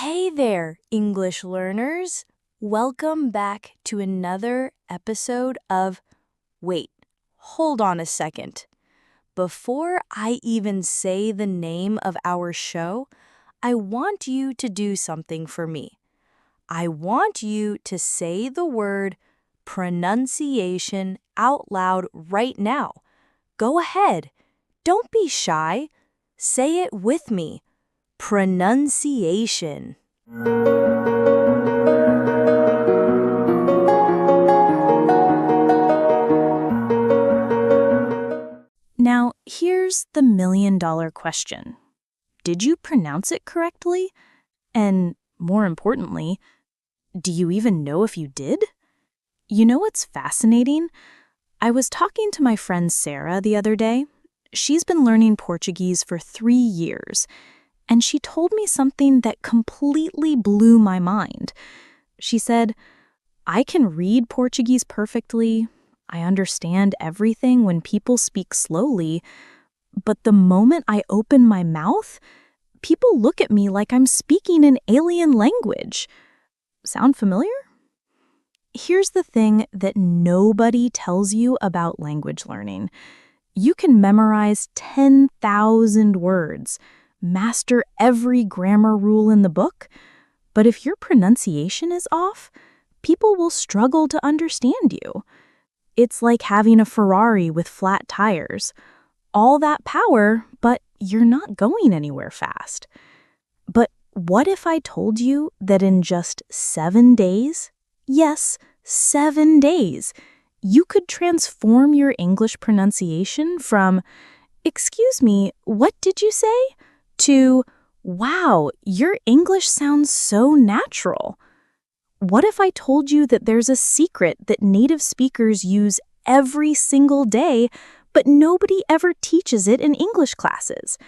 Hey there, English learners! Welcome back to another episode of Wait, hold on a second. Before I even say the name of our show, I want you to do something for me. I want you to say the word pronunciation out loud right now. Go ahead. Don't be shy. Say it with me. Pronunciation. Now, here's the million-dollar question. Did you pronounce it correctly? And more importantly, do you even know if you did? You know what's fascinating? I was talking to my friend Sarah the other day. She's been learning Portuguese for 3 years, and she told me something that completely blew my mind. She said, I can read Portuguese perfectly. I understand everything when people speak slowly, but the moment I open my mouth, people look at me like I'm speaking an alien language. Sound familiar? Here's the thing that nobody tells you about language learning. You can memorize 10,000 words, master every grammar rule in the book, but if your pronunciation is off, people will struggle to understand you. It's like having a Ferrari with flat tires. All that power, but you're not going anywhere fast. But what if I told you that in just 7 days, yes, 7 days, you could transform your English pronunciation from, "Excuse me, what did you say?" to, "Wow, your English sounds so natural." What if I told you that there's a secret that native speakers use every single day, but nobody ever teaches it in English classes?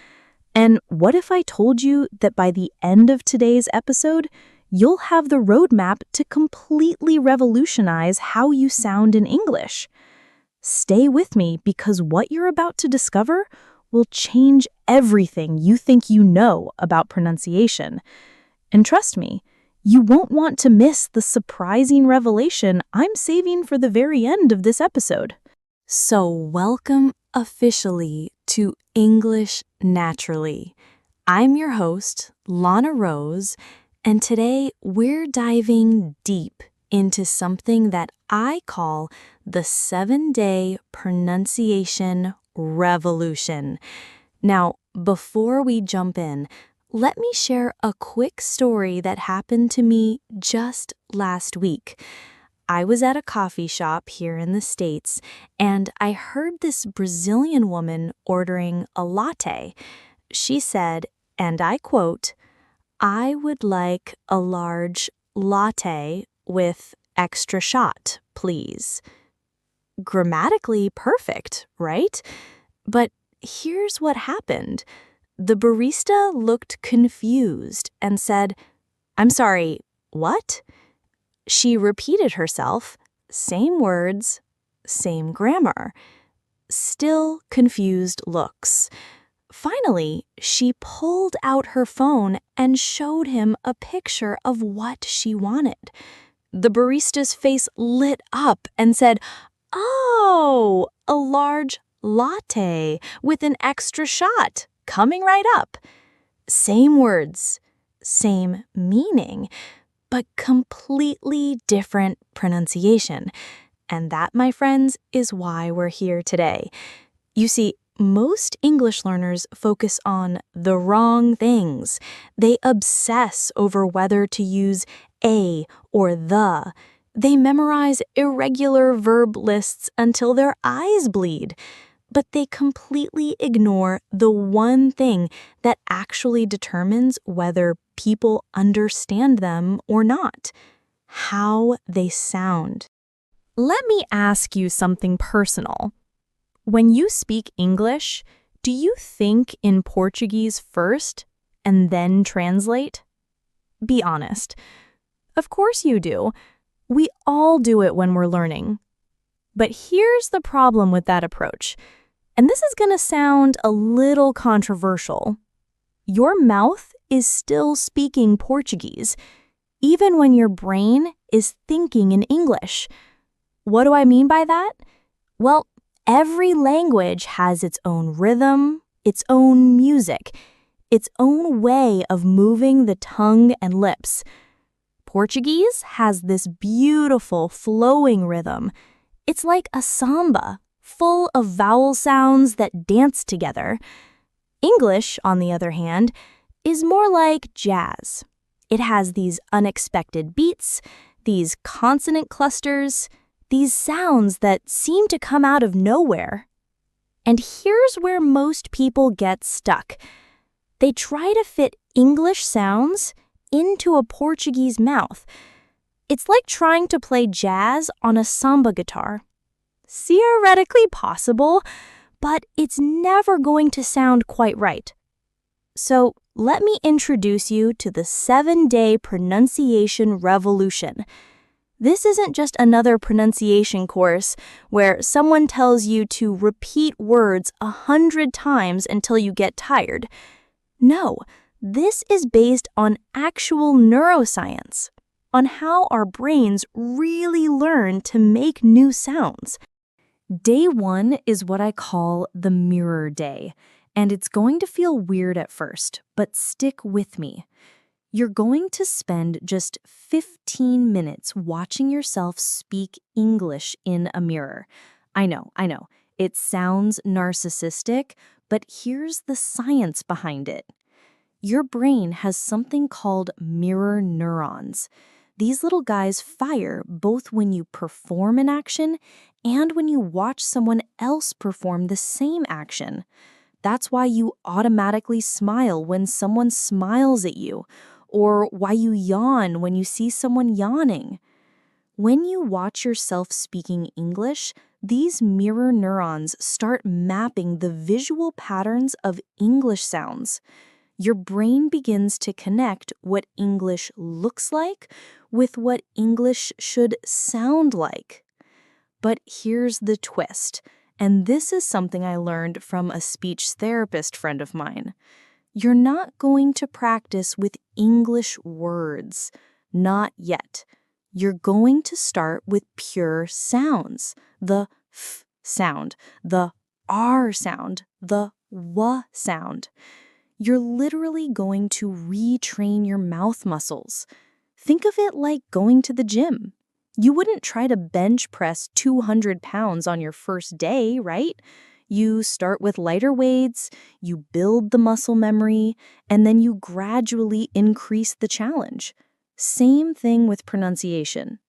And what if I told you that by the end of today's episode, you'll have the roadmap to completely revolutionize how you sound in English? Stay with me because what you're about to discover will change everything you think you know about pronunciation. And trust me, you won't want to miss the surprising revelation I'm saving for the very end of this episode. So welcome officially to English Naturally. I'm your host, Lana Rose, and today we're diving deep into something that I call the 7-day pronunciation revolution. Now, before we jump in, let me share a quick story that happened to me just last week. I was at a coffee shop here in the States, and I heard this Brazilian woman ordering a latte. She said, and I quote, "I would like a large latte with extra shot, please." Grammatically perfect, right? But here's what happened. The barista looked confused and said, "I'm sorry, what?" She repeated herself, same words, same grammar. Still confused looks. Finally, she pulled out her phone and showed him a picture of what she wanted. The barista's face lit up and said, "Oh, a large latte with an extra shot, coming right up." Same words, same meaning, but completely different pronunciation. And that, my friends, is why we're here today. You see, most English learners focus on the wrong things. They obsess over whether to use a or the. They memorize irregular verb lists until their eyes bleed. But they completely ignore the one thing that actually determines whether people understand them or not: how they sound. Let me ask you something personal. When you speak English, do you think in Portuguese first and then translate? Be honest. Of course you do. We all do it when we're learning. But here's the problem with that approach. And this is going to sound a little controversial. Your mouth is still speaking Portuguese, even when your brain is thinking in English. What do I mean by that? Well, every language has its own rhythm, its own music, its own way of moving the tongue and lips. Portuguese has this beautiful flowing rhythm. It's like a samba, full of vowel sounds that dance together. English, on the other hand, is more like jazz. It has these unexpected beats, these consonant clusters, these sounds that seem to come out of nowhere. And here's where most people get stuck. They try to fit English sounds into a Portuguese mouth. It's like trying to play jazz on a samba guitar. Theoretically possible, but it's never going to sound quite right. So let me introduce you to the 7-day pronunciation revolution. This isn't just another pronunciation course where someone tells you to repeat words 100 times until you get tired. No, this is based on actual neuroscience, on how our brains really learn to make new sounds. Day 1 is what I call the mirror day, and it's going to feel weird at first, but stick with me. You're going to spend just 15 minutes watching yourself speak English in a mirror. I know, it sounds narcissistic, but here's the science behind it. Your brain has something called mirror neurons. These little guys fire both when you perform an action and when you watch someone else perform the same action. That's why you automatically smile when someone smiles at you, or why you yawn when you see someone yawning. When you watch yourself speaking English, these mirror neurons start mapping the visual patterns of English sounds. Your brain begins to connect what English looks like with what English should sound like. But here's the twist, and this is something I learned from a speech therapist friend of mine. You're not going to practice with English words. Not yet. You're going to start with pure sounds. The f sound, the r sound, the w sound. You're literally going to retrain your mouth muscles. Think of it like going to the gym. You wouldn't try to bench press 200 pounds on your first day, right? You start with lighter weights, you build the muscle memory, and then you gradually increase the challenge. Same thing with pronunciation.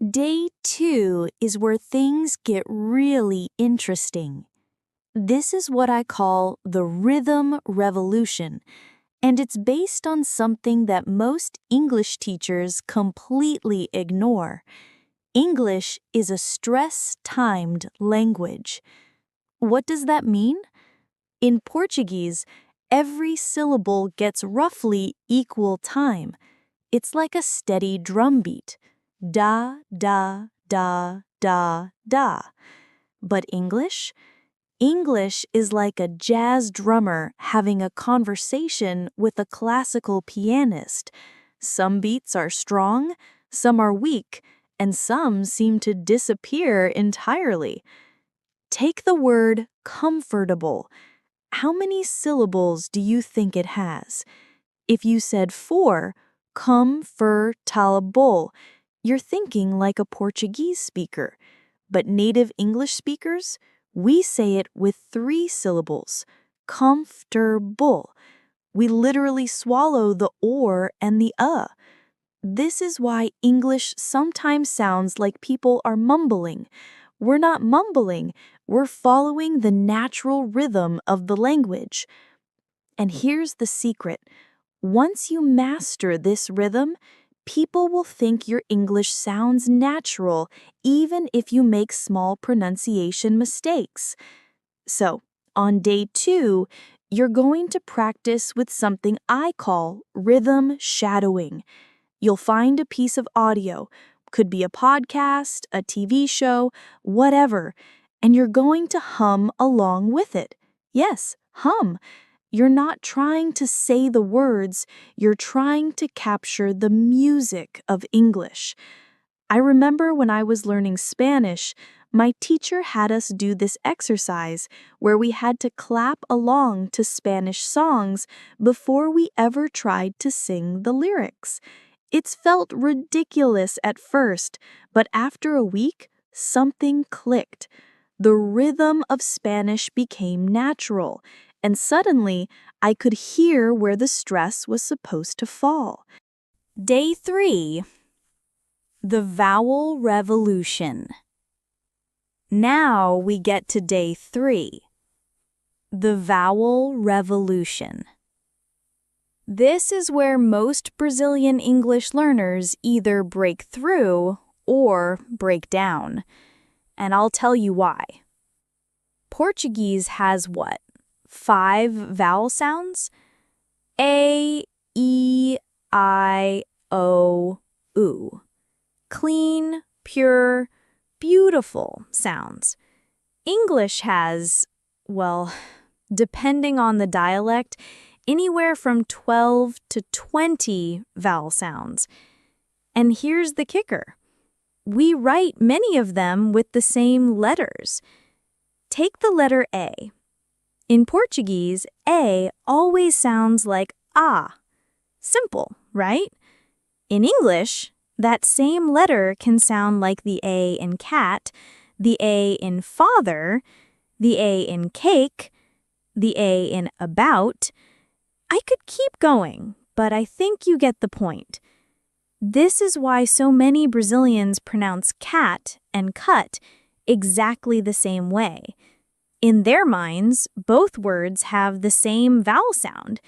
Day 2 is where things get really interesting. This is what I call the rhythm revolution, and it's based on something that most English teachers completely ignore. English is a stress-timed language. What does that mean? In Portuguese, every syllable gets roughly equal time. It's like a steady drumbeat. Da, da, da, da, da. But English is like a jazz drummer having a conversation with a classical pianist. Some beats are strong, some are weak, and some seem to disappear entirely. Take the word comfortable. How many syllables do you think it has? If you said 4, comfortable, you're thinking like a Portuguese speaker. But native English speakers, we say it with 3 syllables, comfortable. We literally swallow the or and the This is why English sometimes sounds like people are mumbling. We're not mumbling, we're following the natural rhythm of the language. And here's the secret. Once you master this rhythm, people will think your English sounds natural, even if you make small pronunciation mistakes. So, on day 2, you're going to practice with something I call rhythm shadowing. You'll find a piece of audio, could be a podcast, a TV show, whatever, and you're going to hum along with it. Yes, hum. You're not trying to say the words, you're trying to capture the music of English. I remember when I was learning Spanish, my teacher had us do this exercise where we had to clap along to Spanish songs before we ever tried to sing the lyrics. It's felt ridiculous at first, but after a week, something clicked. The rhythm of Spanish became natural, and suddenly I could hear where the stress was supposed to fall. Day 3. The Vowel Revolution. Now we get to day 3. The Vowel Revolution. This is where most Brazilian English learners either break through or break down. And I'll tell you why. Portuguese has what? 5 vowel sounds? A, E, I, O, U. Clean, pure, beautiful sounds. English has, well, depending on the dialect, anywhere from 12 to 20 vowel sounds. And here's the kicker. We write many of them with the same letters. Take the letter A. In Portuguese, A always sounds like ah. Simple, right? In English, that same letter can sound like the A in cat, the A in father, the A in cake, the A in about. I could keep going, but I think you get the point. This is why so many Brazilians pronounce cat and cut exactly the same way. In their minds, both words have the same vowel sound,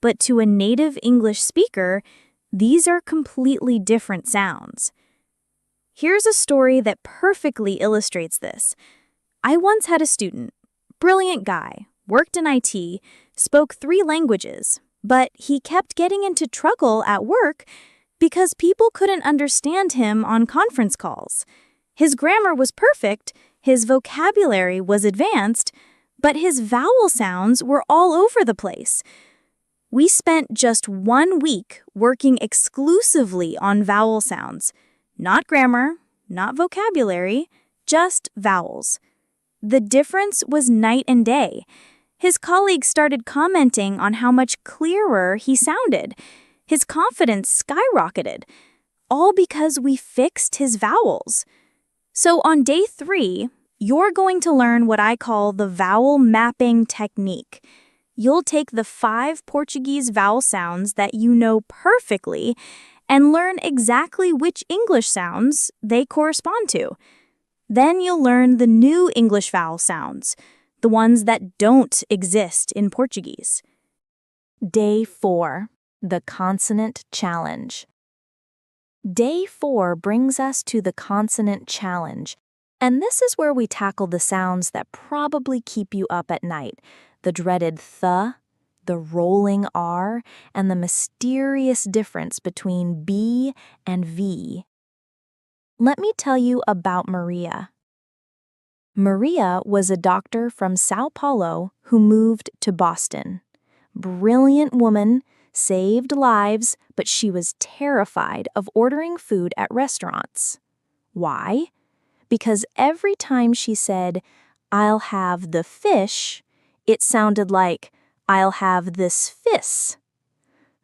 but to a native English speaker, these are completely different sounds. Here's a story that perfectly illustrates this. I once had a student, brilliant guy, worked in IT, spoke 3 languages, but he kept getting into trouble at work because people couldn't understand him on conference calls. His grammar was perfect, his vocabulary was advanced, but his vowel sounds were all over the place. We spent just 1 week working exclusively on vowel sounds. Not grammar, not vocabulary, just vowels. The difference was night and day. His colleagues started commenting on how much clearer he sounded. His confidence skyrocketed, all because we fixed his vowels. So on day 3, you're going to learn what I call the vowel mapping technique. You'll take the 5 Portuguese vowel sounds that you know perfectly and learn exactly which English sounds they correspond to. Then you'll learn the new English vowel sounds, the ones that don't exist in Portuguese. Day 4. The Consonant Challenge. Day 4 brings us to the Consonant Challenge, and this is where we tackle the sounds that probably keep you up at night, the dreaded th, the rolling R, and the mysterious difference between B and V. Let me tell you about Maria. Maria was a doctor from Sao Paulo who moved to Boston. Brilliant woman, saved lives, but she was terrified of ordering food at restaurants. Why? Because every time she said, "I'll have the fish," it sounded like, "I'll have this fis."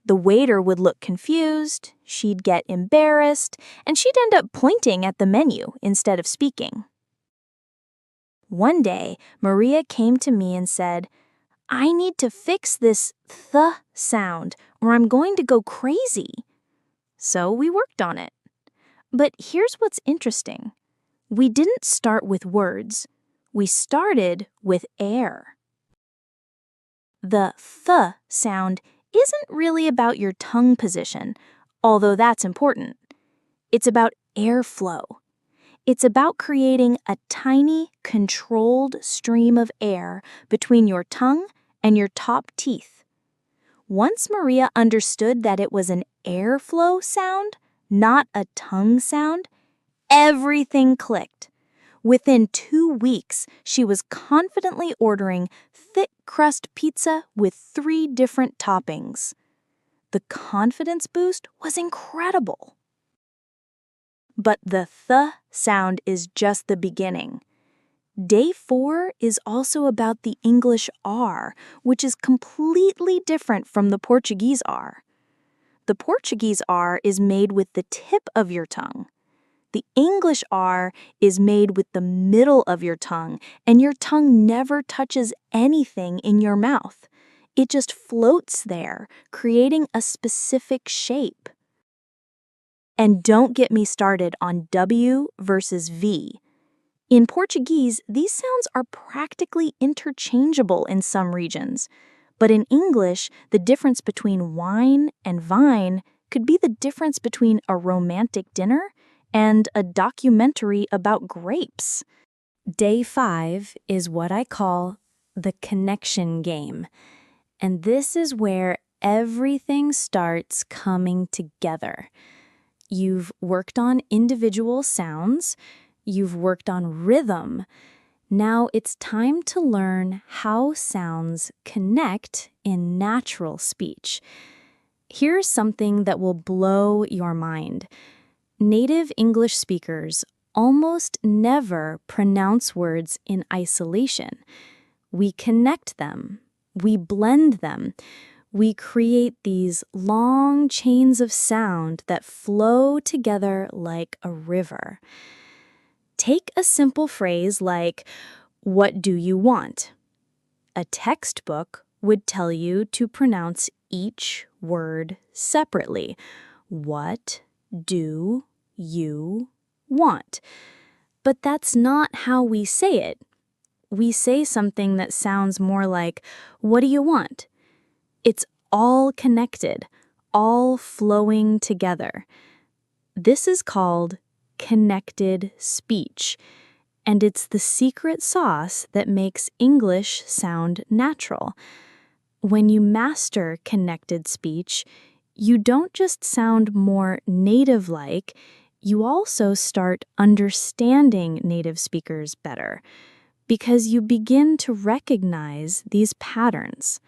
The waiter would look confused, she'd get embarrassed, and she'd end up pointing at the menu instead of speaking. One day, Maria came to me and said, "I need to fix this th sound or I'm going to go crazy." So we worked on it. But here's what's interesting. We didn't start with words. We started with air. The th sound isn't really about your tongue position, although that's important. It's about airflow. It's about creating a tiny, controlled stream of air between your tongue and your top teeth. Once Maria understood that it was an airflow sound, not a tongue sound, everything clicked. Within 2 weeks, she was confidently ordering thick crust pizza with 3 different toppings. The confidence boost was incredible. But the th sound is just the beginning. Day 4 is also about the English R, which is completely different from the Portuguese R. The Portuguese R is made with the tip of your tongue. The English R is made with the middle of your tongue, and your tongue never touches anything in your mouth. It just floats there, creating a specific shape. And don't get me started on W versus V. In Portuguese, these sounds are practically interchangeable in some regions. But in English, the difference between wine and vine could be the difference between a romantic dinner and a documentary about grapes. Day 5 is what I call the connection game. And this is where everything starts coming together. You've worked on individual sounds. You've worked on rhythm. Now it's time to learn how sounds connect in natural speech. Here's something that will blow your mind. Native English speakers almost never pronounce words in isolation. We connect them. We blend them. We create these long chains of sound that flow together like a river. Take a simple phrase like, "What do you want?" A textbook would tell you to pronounce each word separately. What do you want? But that's not how we say it. We say something that sounds more like, "What do you want?" It's all connected, all flowing together. This is called connected speech, and it's the secret sauce that makes English sound natural. When you master connected speech, you don't just sound more native-like, you also start understanding native speakers better, because you begin to recognize these patterns.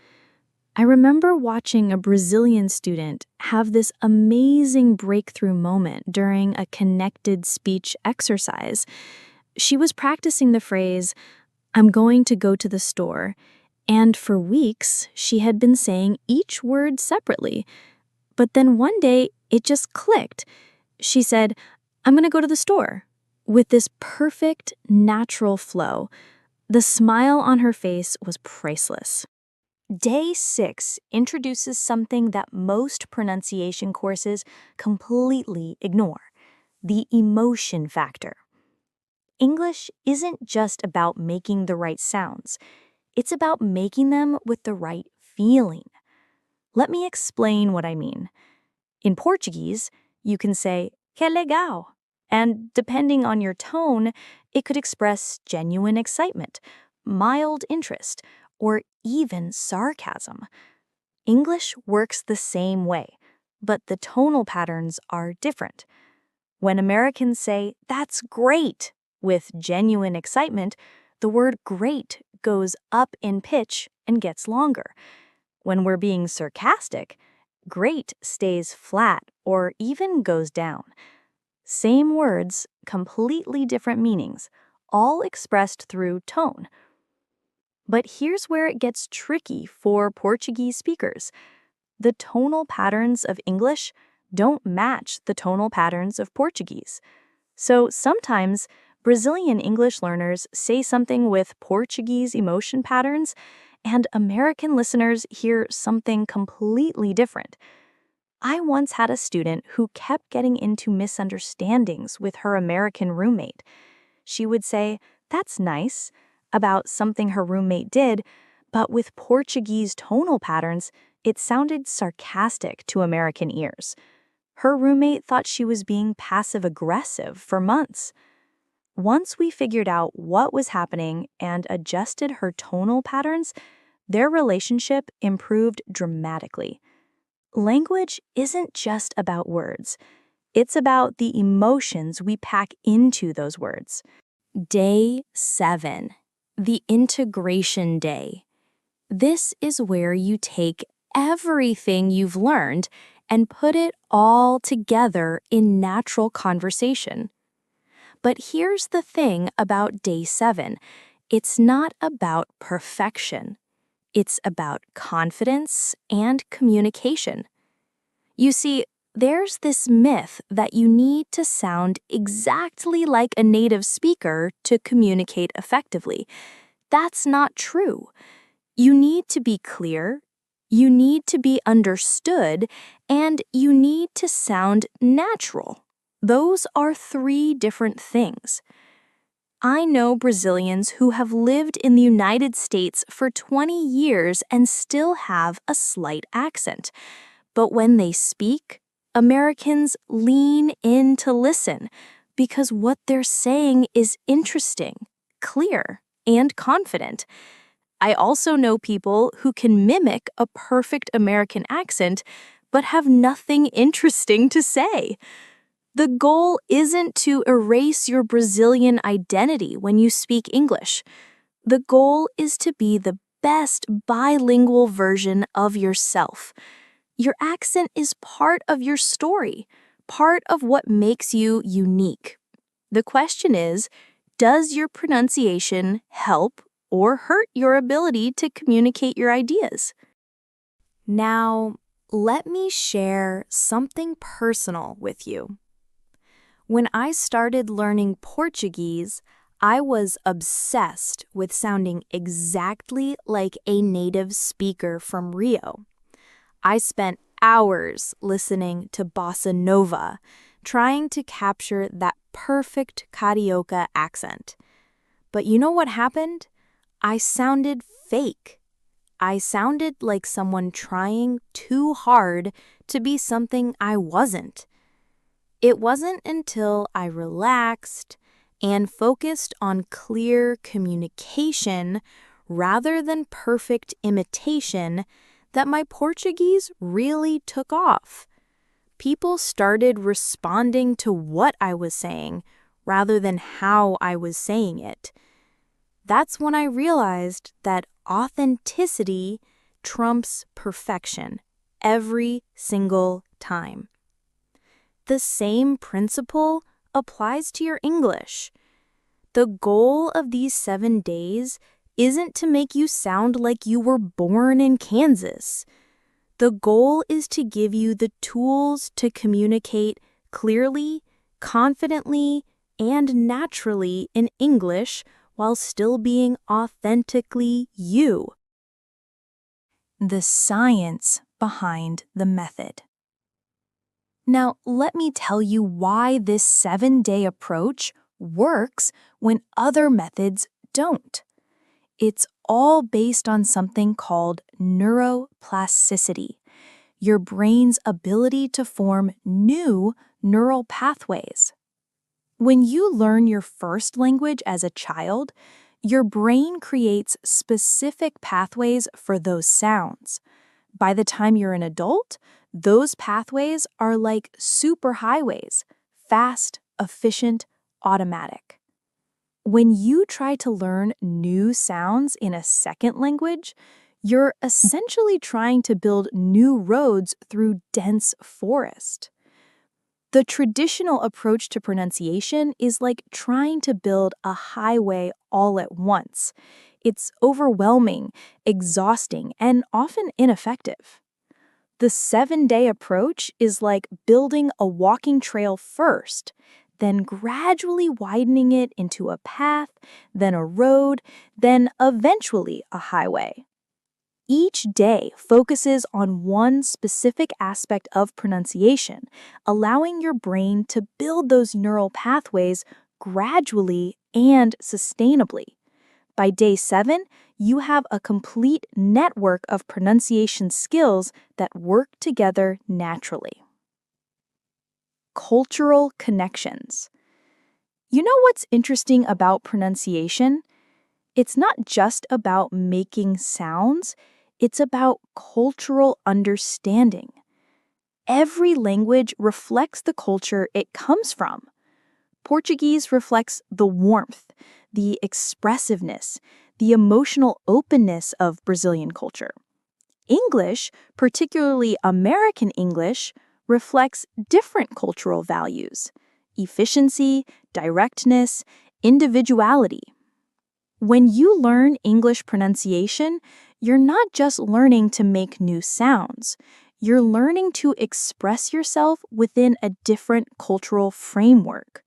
I remember watching a Brazilian student have this amazing breakthrough moment during a connected speech exercise. She was practicing the phrase, "I'm going to go to the store," and for weeks she had been saying each word separately. But then one day it just clicked. She said, "I'm going to go to the store," with this perfect, natural flow. The smile on her face was priceless. Day 6 introduces something that most pronunciation courses completely ignore: the emotion factor. English isn't just about making the right sounds. It's about making them with the right feeling. Let me explain what I mean. In Portuguese, you can say, "Que legal," and depending on your tone, it could express genuine excitement, mild interest, or even sarcasm. English works the same way, but the tonal patterns are different. When Americans say, "That's great," with genuine excitement, the word "great" goes up in pitch and gets longer. When we're being sarcastic, "great" stays flat or even goes down. Same words, completely different meanings, all expressed through tone. But here's where it gets tricky for Portuguese speakers. The tonal patterns of English don't match the tonal patterns of Portuguese. So sometimes Brazilian English learners say something with Portuguese emotion patterns, and American listeners hear something completely different. I once had a student who kept getting into misunderstandings with her American roommate. She would say, "That's nice," about something her roommate did, but with Portuguese tonal patterns, it sounded sarcastic to American ears. Her roommate thought she was being passive-aggressive for months. Once we figured out what was happening and adjusted her tonal patterns, their relationship improved dramatically. Language isn't just about words. It's about the emotions we pack into those words. Day 7, the integration day. This is where you take everything you've learned and put it all together in natural conversation. But here's the thing about day 7. It's not about perfection. It's about confidence and communication. You see, there's this myth that you need to sound exactly like a native speaker to communicate effectively. That's not true. You need to be clear, you need to be understood, and you need to sound natural. Those are 3 different things. I know Brazilians who have lived in the United States for 20 years and still have a slight accent. But when they speak, Americans lean in to listen because what they're saying is interesting, clear, and confident. I also know people who can mimic a perfect American accent but have nothing interesting to say. The goal isn't to erase your Brazilian identity when you speak English. The goal is to be the best bilingual version of yourself. Your accent is part of your story, part of what makes you unique. The question is, does your pronunciation help or hurt your ability to communicate your ideas? Now, let me share something personal with you. When I started learning Portuguese, I was obsessed with sounding exactly like a native speaker from Rio. I spent hours listening to bossa nova, trying to capture that perfect carioca accent. But you know what happened? I sounded fake. I sounded like someone trying too hard to be something I wasn't. It wasn't until I relaxed and focused on clear communication rather than perfect imitation that my Portuguese really took off. People started responding to what I was saying rather than how I was saying it. That's when I realized that authenticity trumps perfection every single time. The same principle applies to your English. The goal of these 7 days isn't to make you sound like you were born in Kansas. The goal is to give you the tools to communicate clearly, confidently, and naturally in English while still being authentically you. The science behind the method. Now, let me tell you why this 7-day approach works when other methods don't. It's all based on something called neuroplasticity, your brain's ability to form new neural pathways. When you learn your first language as a child, your brain creates specific pathways for those sounds. By the time you're an adult, those pathways are like superhighways, fast, efficient, automatic. When you try to learn new sounds in a second language, you're essentially trying to build new roads through dense forest. The traditional approach to pronunciation is like trying to build a highway all at once. It's overwhelming, exhausting, and often ineffective. The 7-day approach is like building a walking trail first, then gradually widening it into a path, then a road, then eventually a highway. Each day focuses on one specific aspect of pronunciation, allowing your brain to build those neural pathways gradually and sustainably. By day 7, you have a complete network of pronunciation skills that work together naturally. Cultural connections. You know what's interesting about pronunciation? It's not just about making sounds, it's about cultural understanding. Every language reflects the culture it comes from. Portuguese reflects the warmth, the expressiveness, the emotional openness of Brazilian culture. English, particularly American English, reflects different cultural values: efficiency, directness, individuality. When you learn English pronunciation, you're not just learning to make new sounds. You're learning to express yourself within a different cultural framework.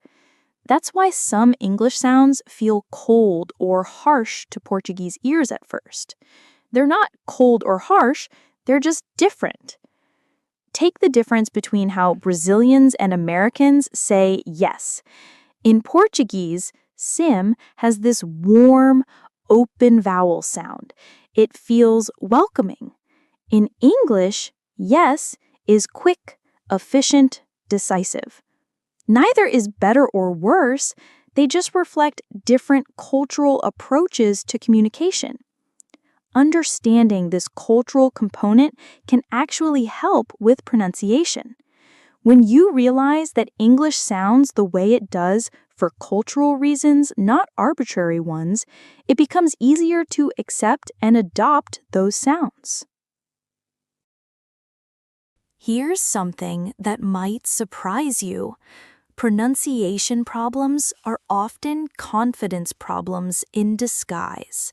That's why some English sounds feel cold or harsh to Portuguese ears at first. They're not cold or harsh, they're just different. Take the difference between how Brazilians and Americans say yes. In Portuguese, sim has this warm, open vowel sound. It feels welcoming. In English, yes is quick, efficient, decisive. Neither is better or worse, they just reflect different cultural approaches to communication. Understanding this cultural component can actually help with pronunciation. When you realize that English sounds the way it does for cultural reasons, not arbitrary ones, it becomes easier to accept and adopt those sounds. Here's something that might surprise you. Pronunciation problems are often confidence problems in disguise.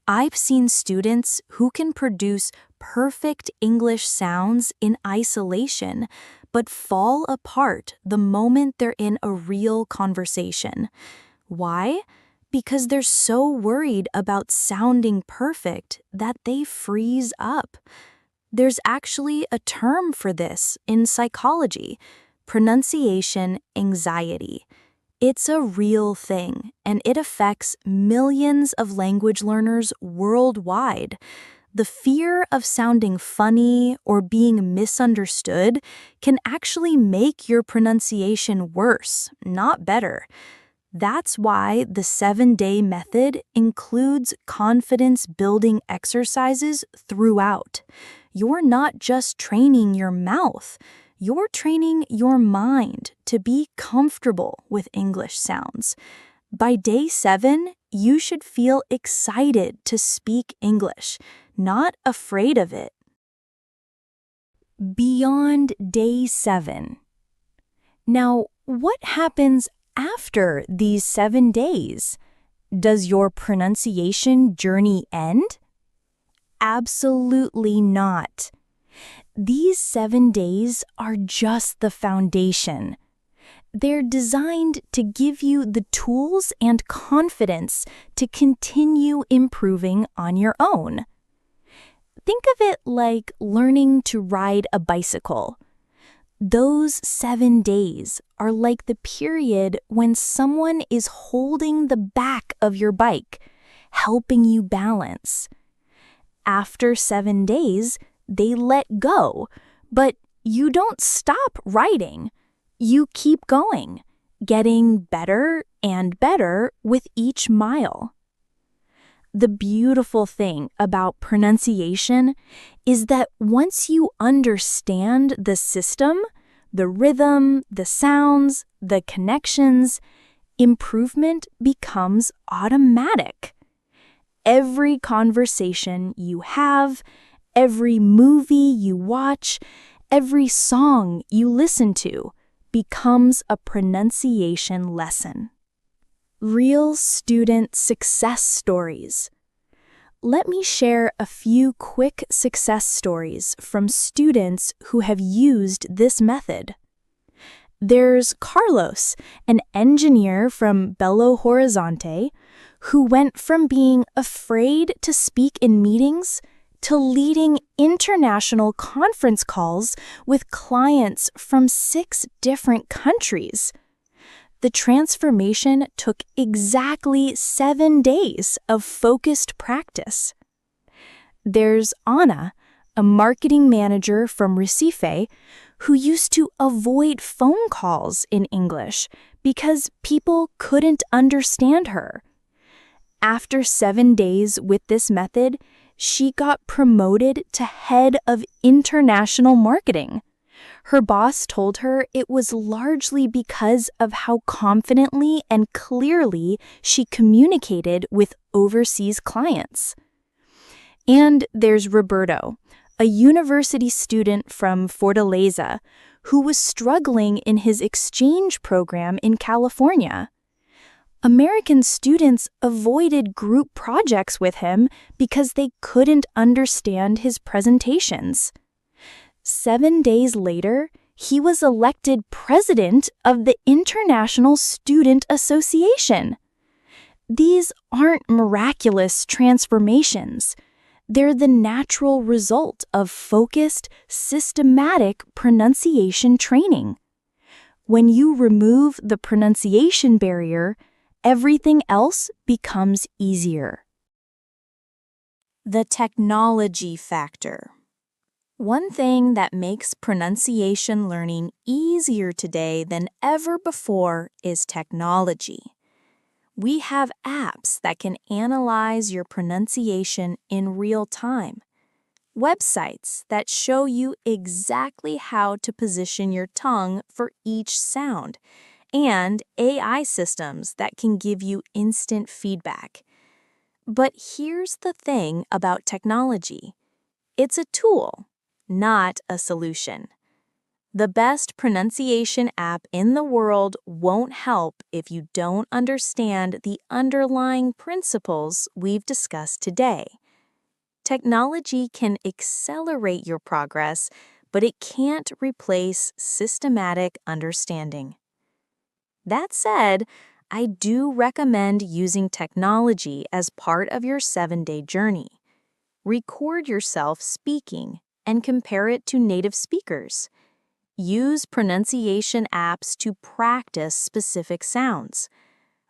I've seen students who can produce perfect English sounds in isolation, but fall apart the moment they're in a real conversation. Why? Because they're so worried about sounding perfect that they freeze up. There's actually a term for this in psychology: pronunciation anxiety. It's a real thing, and it affects millions of language learners worldwide. The fear of sounding funny or being misunderstood can actually make your pronunciation worse, not better. That's why the 7-day method includes confidence-building exercises throughout. You're not just training your mouth, you're training your mind to be comfortable with English sounds. By day 7, you should feel excited to speak English, not afraid of it. Beyond day 7. Now, what happens after these 7 days? Does your pronunciation journey end? Absolutely not. These 7 days are just the foundation. They're designed to give you the tools and confidence to continue improving on your own. Think of it like learning to ride a bicycle. Those 7 days are like the period when someone is holding the back of your bike, helping you balance. After 7 days, they let go, but you don't stop riding. You keep going, getting better and better with each mile. The beautiful thing about pronunciation is that once you understand the system, the rhythm, the sounds, the connections, improvement becomes automatic. Every conversation you have, every movie you watch, every song you listen to becomes a pronunciation lesson. Real student success stories. Let me share a few quick success stories from students who have used this method. There's Carlos, an engineer from Belo Horizonte, who went from being afraid to speak in meetings to leading international conference calls with clients from 6 different countries. The transformation took exactly 7 days of focused practice. There's Ana, a marketing manager from Recife, who used to avoid phone calls in English because people couldn't understand her. After 7 days with this method, she got promoted to head of international marketing. Her boss told her it was largely because of how confidently and clearly she communicated with overseas clients. And there's Roberto, a university student from Fortaleza, who was struggling in his exchange program in California. American students avoided group projects with him because they couldn't understand his presentations. 7 days later, he was elected president of the International Student Association. These aren't miraculous transformations. They're the natural result of focused, systematic pronunciation training. When you remove the pronunciation barrier, everything else becomes easier. The technology factor. One thing that makes pronunciation learning easier today than ever before is technology. We have apps that can analyze your pronunciation in real time, websites that show you exactly how to position your tongue for each sound, and AI systems that can give you instant feedback. But here's the thing about technology. It's a tool, not a solution. The best pronunciation app in the world won't help if you don't understand the underlying principles we've discussed today. Technology can accelerate your progress, but it can't replace systematic understanding. That said, I do recommend using technology as part of your 7-day journey. Record yourself speaking and compare it to native speakers. Use pronunciation apps to practice specific sounds.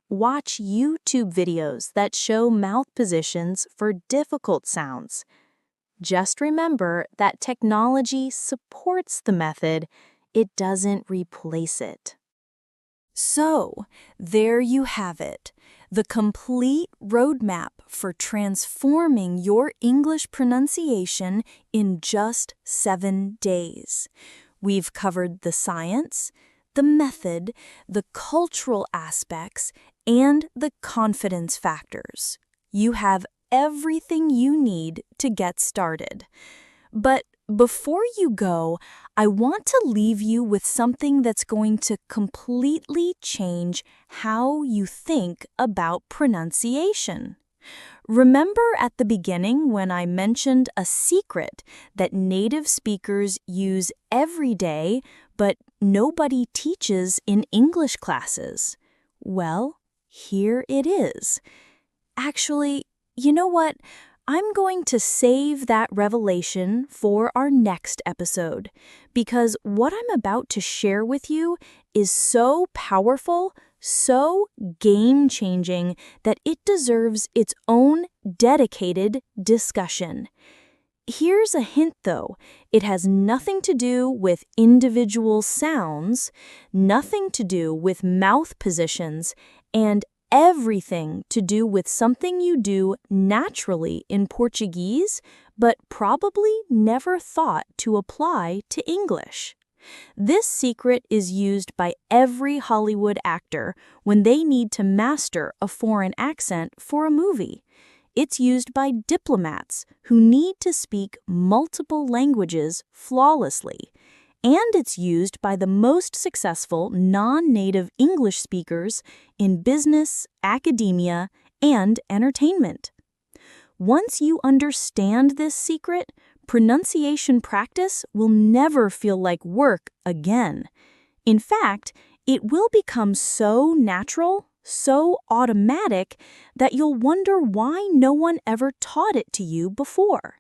Watch YouTube videos that show mouth positions for difficult sounds. Just remember that technology supports the method, it doesn't replace it. So, there you have it, the complete roadmap for transforming your English pronunciation in just 7 days. We've covered the science, the method, the cultural aspects, and the confidence factors. You have everything you need to get started. But before you go, I want to leave you with something that's going to completely change how you think about pronunciation. Remember at the beginning when I mentioned a secret that native speakers use every day, but nobody teaches in English classes? Well, here it is. Actually, you know what? I'm going to save that revelation for our next episode, because what I'm about to share with you is so powerful, so game-changing, that it deserves its own dedicated discussion. Here's a hint though, it has nothing to do with individual sounds, nothing to do with mouth positions, and everything to do with something you do naturally in Portuguese, but probably never thought to apply to English. This secret is used by every Hollywood actor when they need to master a foreign accent for a movie. It's used by diplomats who need to speak multiple languages flawlessly. And it's used by the most successful non-native English speakers in business, academia, and entertainment. Once you understand this secret, pronunciation practice will never feel like work again. In fact, it will become so natural, so automatic, that you'll wonder why no one ever taught it to you before.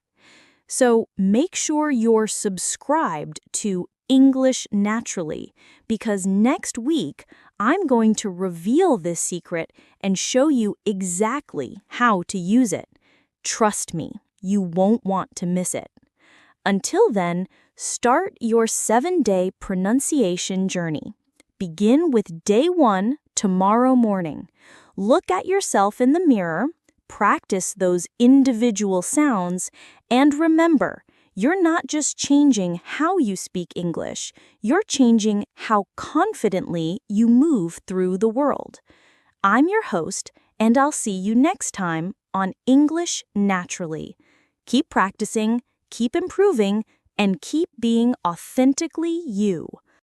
So make sure you're subscribed to English Naturally, because next week I'm going to reveal this secret and show you exactly how to use it. Trust me, you won't want to miss it. Until then, start your 7-day pronunciation journey. Begin with day 1 tomorrow morning. Look at yourself in the mirror, practice those individual sounds, and remember, You're not just changing how you speak English, you're changing how confidently you move through the world. I'm your host, and I'll see you next time on English Naturally. Keep practicing, keep improving, and keep being authentically you.